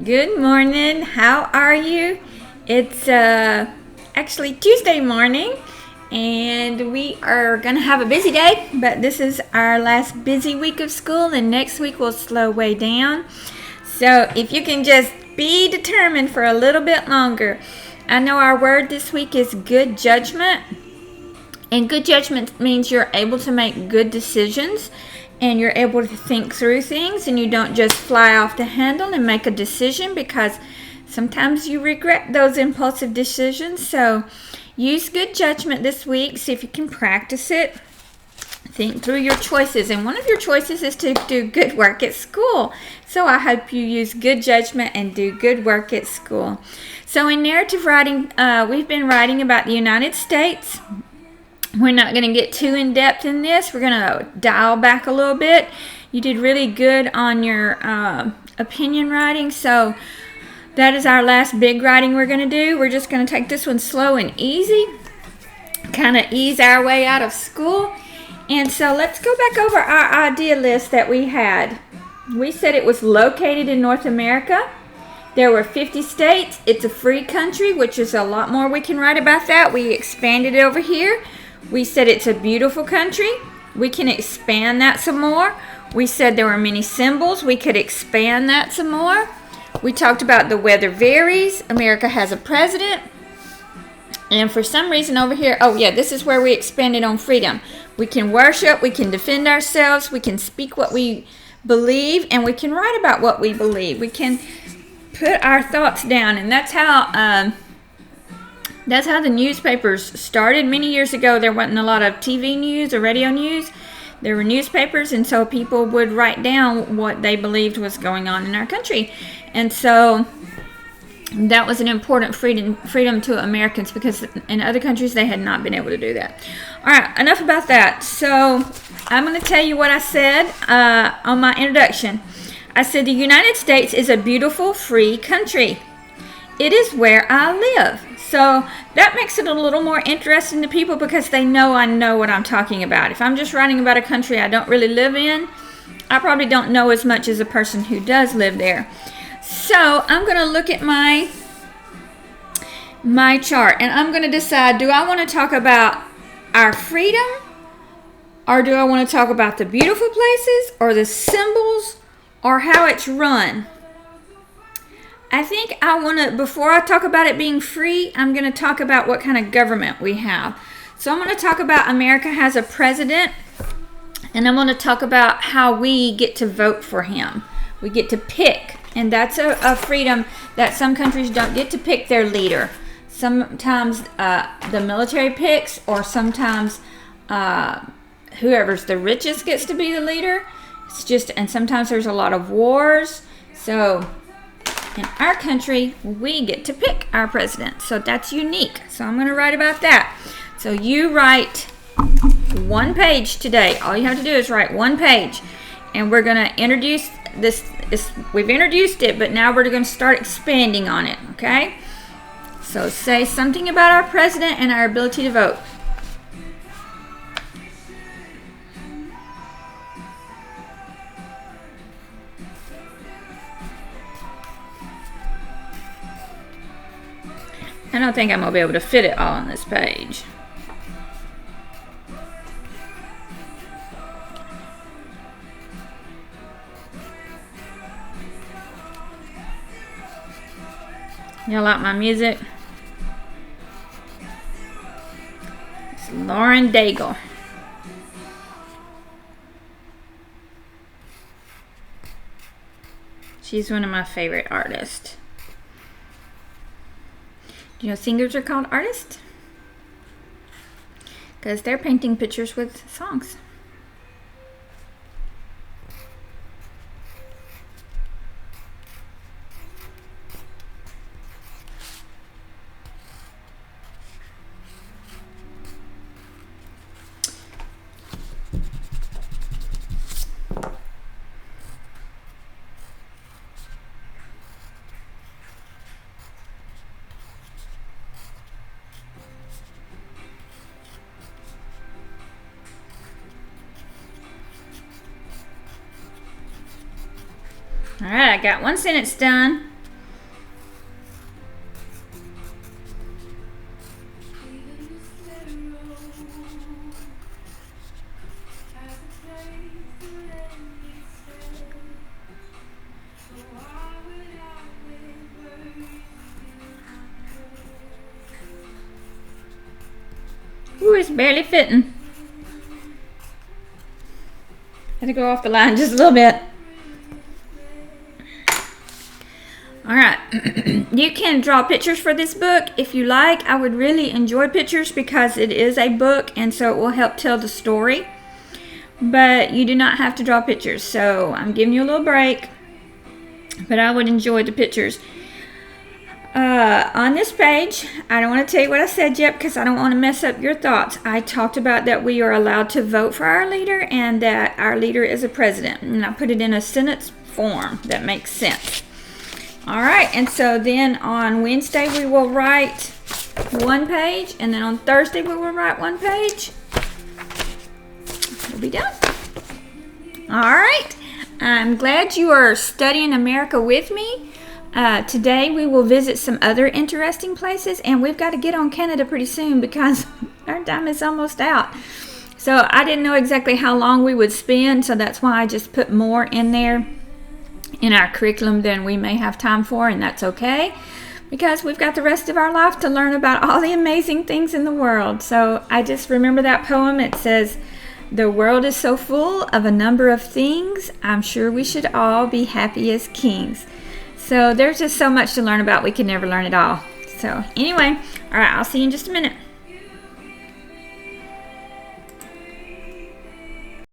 Good morning. How are you? It's actually Tuesday morning, and we are going to have a busy day, but this is our last busy week of school, and next week will slow way down. So if you can just be determined for a little bit longer. I know our word this week is good judgment, and good judgment means you're able to make good decisions. And you're able to think through things and you don't just fly off the handle and make a decision, because sometimes you regret those impulsive decisions. So use good judgment this week. See if you can practice it. Think through your choices. And one of your choices is to do good work at school. So I hope you use good judgment and do good work at school. So in narrative writing, we've been writing about the United States. We're not going to get too in-depth in this. We're going to dial back a little bit. You did really good on your opinion writing, so that is our last big writing we're going to do. We're just going to take this one slow and easy, kind of ease our way out of school. And so let's go back over our idea list that we had. We said it was located in North America. There were 50 states. It's a free country, which is a lot more we can write about that. We expanded it over here. We said it's a beautiful country. We can expand that some more. We said there were many symbols. We could expand that some more. We talked about the weather varies. America has a president. And for some reason over here, oh yeah, this is where we expanded on freedom. We can worship. We can defend ourselves. We can speak what we believe. And we can write about what we believe. We can put our thoughts down. And that's how the newspapers started. Many years ago, there wasn't a lot of TV news or radio news. There were newspapers, and so people would write down what they believed was going on in our country. And so that was an important freedom to Americans, because in other countries, they had not been able to do that. All right, enough about that. So I'm going to tell you what I said on my introduction. I said the United States is a beautiful, free country. It is where I live. So that makes it a little more interesting to people, because they know I know what I'm talking about. If I'm just writing about a country I don't really live in, I probably don't know as much as a person who does live there. So I'm going to look at my chart, and I'm going to decide, do I want to talk about our freedom, or do I want to talk about the beautiful places, or the symbols, or how it's run? I think I want to, before I talk about it being free, I'm going to talk about what kind of government we have. So I'm going to talk about America has a president, and I'm going to talk about how we get to vote for him. We get to pick, and that's a freedom that some countries don't get to pick their leader. Sometimes the military picks, or sometimes whoever's the richest gets to be the leader. And sometimes there's a lot of wars. So in our country, we get to pick our president. So that's unique. So I'm going to write about that. So you write one page today. All you have to do is write one page. And we're going to introduce this. We've introduced it, but now we're going to start expanding on it. Okay? So say something about our president and our ability to vote. I don't think I'm going to be able to fit it all on this page. Y'all like my music? It's Lauren Daigle. She's one of my favorite artists. You know, singers are called artists because they're painting pictures with songs. All right, I got one sentence done. it's barely fitting. Had to go off the line just a little bit. Alright, you can draw pictures for this book if you like. I would really enjoy pictures because it is a book and so it will help tell the story. But you do not have to draw pictures, so I'm giving you a little break. But I would enjoy the pictures. On this page, I don't want to tell you what I said yet because I don't want to mess up your thoughts. I talked about that we are allowed to vote for our leader and that our leader is a president. And I put it in a sentence form that makes sense. Alright, and so then on Wednesday we will write one page, and then on Thursday we will write one page. We'll be done. Alright, I'm glad you are studying America with me. Today we will visit some other interesting places, and we've got to get on Canada pretty soon because our time is almost out. So I didn't know exactly how long we would spend, so that's why I just put more in there in our curriculum than we may have time for, and that's okay because we've got the rest of our life to learn about all the amazing things in the world. So I just remember that poem. It says, "The world is so full of a number of things, I'm sure we should all be happy as kings." So there's just so much to learn about, we can never learn it all. So anyway, all right, I'll see you in just a minute.